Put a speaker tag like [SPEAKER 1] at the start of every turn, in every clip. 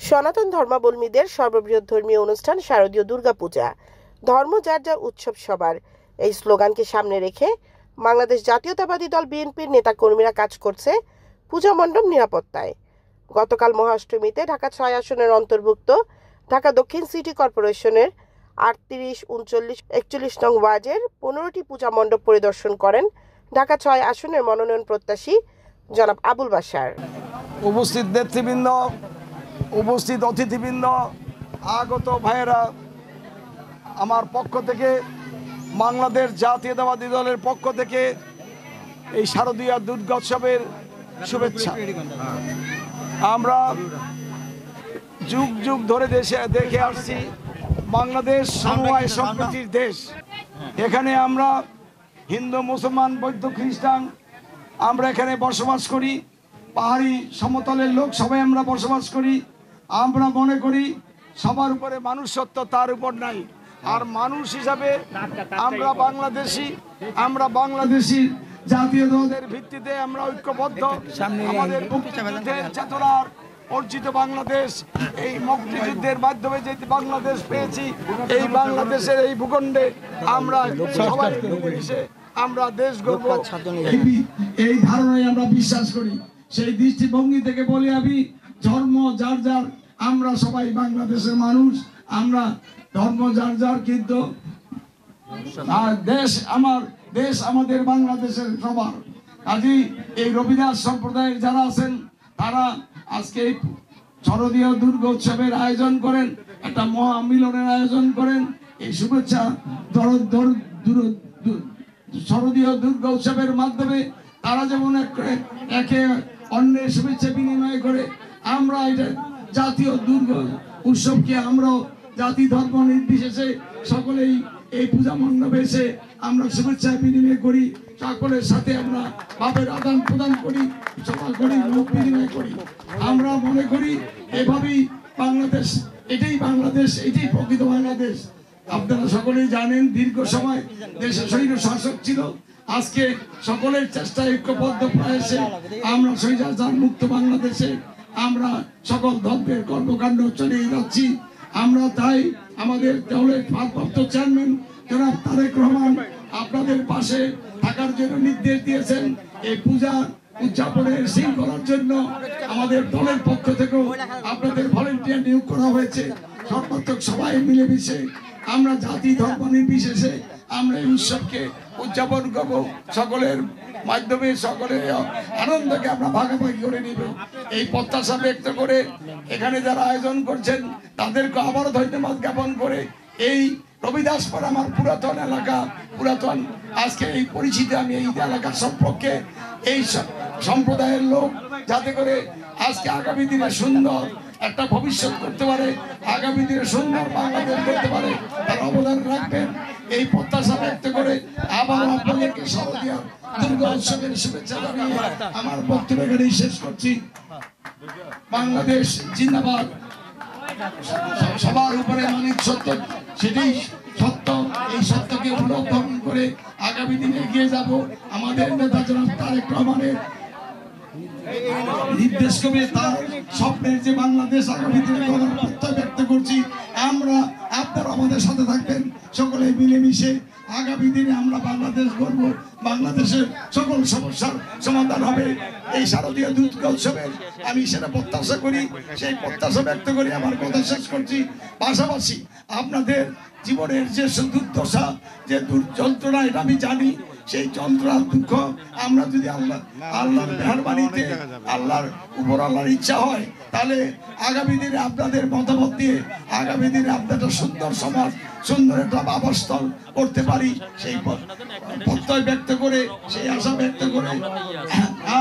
[SPEAKER 1] সনাতন ধর্মাবলম্বীদের সর্ববৃহৎ ধর্মীয় অনুষ্ঠান শারদীয় দুর্গাপূজা। ধর্ম যার যার, উৎসব সবার, এই স্লোগানকে সামনে রেখে বাংলাদেশ জাতীয়তাবাদী দল বিএনপির নেতাকর্মীরা কাজ করছে পূজা মণ্ডপ নিরাপত্তায়। গতকাল মহাষ্টমীতে ঢাকা ৬ আসনের অন্তর্ভুক্ত ঢাকা দক্ষিণ সিটি কর্পোরেশনের ৩৮, ৩৯, ৪১ নং ওয়ার্ডের ১৫টি পূজা মণ্ডপ পরিদর্শন করেন ঢাকা ৬ আসনের মনোনয়ন প্রত্যাশী জনাব আবুল বাশার।
[SPEAKER 2] উপস্থিত নেতৃবৃন্দ, উপস্থিত অতিথিবৃন্দ, আগত ভাইয়েরা, আমার পক্ষ থেকে, বাংলাদেশ জাতীয়তাবাদী দলের পক্ষ থেকে এই শারদীয় দুর্গোৎসবের শুভেচ্ছা। আমরা যুগ যুগ ধরে দেখে আসছি বাংলাদেশ সমবায় সম্প্রীতির দেশ। এখানে আমরা হিন্দু, মুসলমান, বৌদ্ধ, খ্রিস্টান আমরা এখানে বসবাস করি। পাহাড়ি সমতলের লোক সবাই আমরা বসবাস করি। আমরা মনে করি সবার উপরে মানুষ সত্য, তার উপর নাই। আর মানুষ হিসাবে আমরা বাংলাদেশি জাতীয় দলের ভিত্তিতে আমরা ঐক্যবদ্ধ। আমাদের মুক্তিযুদ্ধের চেতনার অর্জিত বাংলাদেশ, এই মুক্তিযুদ্ধের মাধ্যমে যে বাংলাদেশ পেয়েছি, এই বাংলাদেশের এই ভূখণ্ডে আমরা সবাই মিলেমিশে আমরা দেশ গর্ব, এই ধারণায় আমরা বিশ্বাস করি। সেই দৃষ্টিভঙ্গি থেকে বলি আমি, ধর্ম যার যার, আমরা সবাই বাংলাদেশের মানুষ, আমরা ধর্ম যার যার, কিন্তু দেশ আমাদের বাংলাদেশের সবার। কাজেই এই রবিদাস সম্প্রদায়ের যারা আছেন তারা আজকে এই শারদীয় দুর্গোৎসবের আয়োজন করেন, একটা মহামিলনের আয়োজন করেন। এই শুভেচ্ছা শারদীয় দুর্গোৎসবের মাধ্যমে তারা যেমন একে অন্যের শুভেচ্ছা বিনিময় করে, আমরা এটা জাতীয় দুর্গা উৎসবকে আমরাও জাতি ধর্ম নির্বিশেষে সকলেই এই পূজা মণ্ডপে এসে আমরা শুভেচ্ছা বিনিময় করি। সকলের সাথে আমরা ভাবের আদান প্রদান করি, সভা করি, মুখ বিনিময় করি। আমরা মনে করি এভাবেই বাংলাদেশ, এটাই বাংলাদেশ, এটাই প্রকৃত বাংলাদেশ। আপনারা সকলেই জানেন দীর্ঘ সময় দেশে স্বৈর শাসক ছিল। আজকে সকলের চেষ্টায় ঐক্যবদ্ধ প্রয়াসে আমরা স্বৈরাচার মুক্ত বাংলাদেশে আমরা সকল ধর্মের কর্মকাণ্ড চালিয়ে যাচ্ছি। আমরা তাই আমাদের দলের ভারপ্রাপ্ত চেয়ারম্যান জনাব তারেক রহমান আপনাদের পাশে থাকার জন্য নির্দেশ দিয়েছেন। এই পূজা উদযাপনের শৃঙ্খলার জন্য আমাদের দলের পক্ষ থেকেও আপনাদের ভলেন্টিয়ার নিয়োগ করা হয়েছে। সর্বাত্মক সবাই মিলেমিশে আমরা জাতি ধর্ম নির্বিশেষে আমরা এই উৎসবকে উদযাপন করব। সকলের মাধ্যমে সকলের আনন্দকে আমরা ভাগাভাগি করে নিব, এই প্রত্যাশা ব্যক্ত করে এখানে যারা আয়োজন করছেন তাদেরকে আবারও ধন্যবাদ জ্ঞাপন করে, এই রবিদাসপুর আমার পুরাতন এলাকা, পুরাতন আজকে এই পরিচিতি আমি এই এলাকার সম্পর্কে, এই সম্প্রদায়ের লোক যাতে করে আজকে আগামী দিনে সুন্দর একটা ভবিষ্যৎ করতে পারে, আগামী দিনে সুন্দর বাংলাদেশ করতে পারে, তার অবদান রাখবেন, এই প্রত্যাশা ব্যক্ত করে আবার আপনাদেরকে শারদীয় দুর্গা উৎসবের শুভেচ্ছা জানিয়ে আমার বক্তব্য এখানেই শেষ করছি। বাংলাদেশ জিন্দাবাদ। সবার উপরে মানিক সত্য, সেটাই সত্য। এই সত্যকে উপলব্ধি করে আগামী দিনে এগিয়ে যাব। আমাদের নেতা জনাব তারেক রহমানের নির্দেশ করে তার স্বপ্নের যে বাংলাদেশ আগামী দিনে গড়ার প্রত্যয় ব্যক্ত করছি। আপনারা আমাদের সাথে থাকবেন, সকলে মিলেমিশে আগামী দিনে আমরা বাংলাদেশ গড়ব, বাংলাদেশের সকল সমস্যার সমাধান হবে। এই শারদীয় দুর্গোৎসবের আমি সেটা প্রত্যাশা করি, সেই প্রত্যাশা ব্যক্ত করি আমার কথা শেষ করছি। পাশাপাশি আপনাদের জীবনের যে দুর্দশা, যে যন্ত্রণা, এটা আমি জানি। সেই যন্ত্রণার দুঃখ আমরা যদি আল্লাহর মেহরবানিতে, আল্লাহর উপর আল্লাহর ইচ্ছা হয়, তাহলে আগামী দিনে আপনাদের মতামত দিয়ে আগামী দিনে আপনাদের সুন্দর সমাজ, সুন্দর একটা আবাসস্থল করতে পারি, সেই প্রত্যয় ব্যক্ত করে, সেই আশা ব্যক্ত করে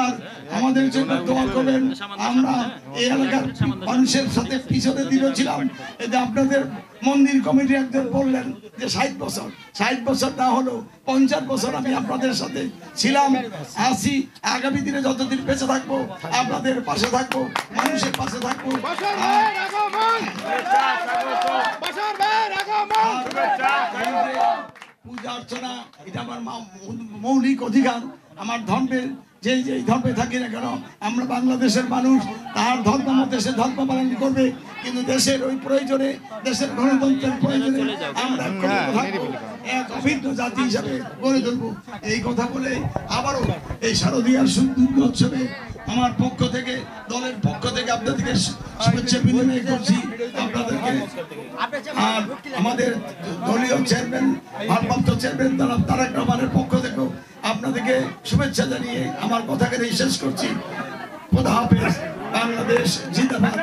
[SPEAKER 2] আর আমাদের জন্য দোয়া করবেন। আমরা এই এলাকার মানুষের সাথে পিছনে দিয়েছিলাম, এই যে আপনাদের মন্দির কমিটি একজন বললেন যে 60 বছর না হলেও 50 বছর আমি আপনাদের সাথে ছিলাম, আছি। আগামী দিনে যতদিন বেঁচে থাকবো আপনাদের পাশে থাকবো, মানুষের পাশে থাকবো। পূজা অর্চনা এটা আমার মৌলিক অধিকার। আমার ধর্মের যেই ধর্মে থাকি না কেন, আমরা বাংলাদেশের মানুষ, তার ধর্ম মতে সে ধর্ম পালন করবে। কিন্তু দেশের ওই প্রয়োজনে, দেশের গণতন্ত্রের প্রয়োজনে আমরা এক অভিন্ন জাতি হিসাবে গড়ে তুলবো। এই কথা বলে আবারও এই শারদীয়ার দুর্গোৎসবে আমার পক্ষ থেকে, দলের পক্ষ থেকে আপনাদেরকে শুভেচ্ছা বিনিময় করছি। আপনাদেরকে আর আমাদের দলীয় চেয়ারম্যান, ভারপ্রাপ্ত চেয়ারম্যান তারেক রহমানের পক্ষ থেকেও আপনাদেরকে শুভেচ্ছা জানিয়ে আমার কথাকে শেষ করছি। খোদা হাফেজ। বাংলাদেশ জিন্দাবাদ।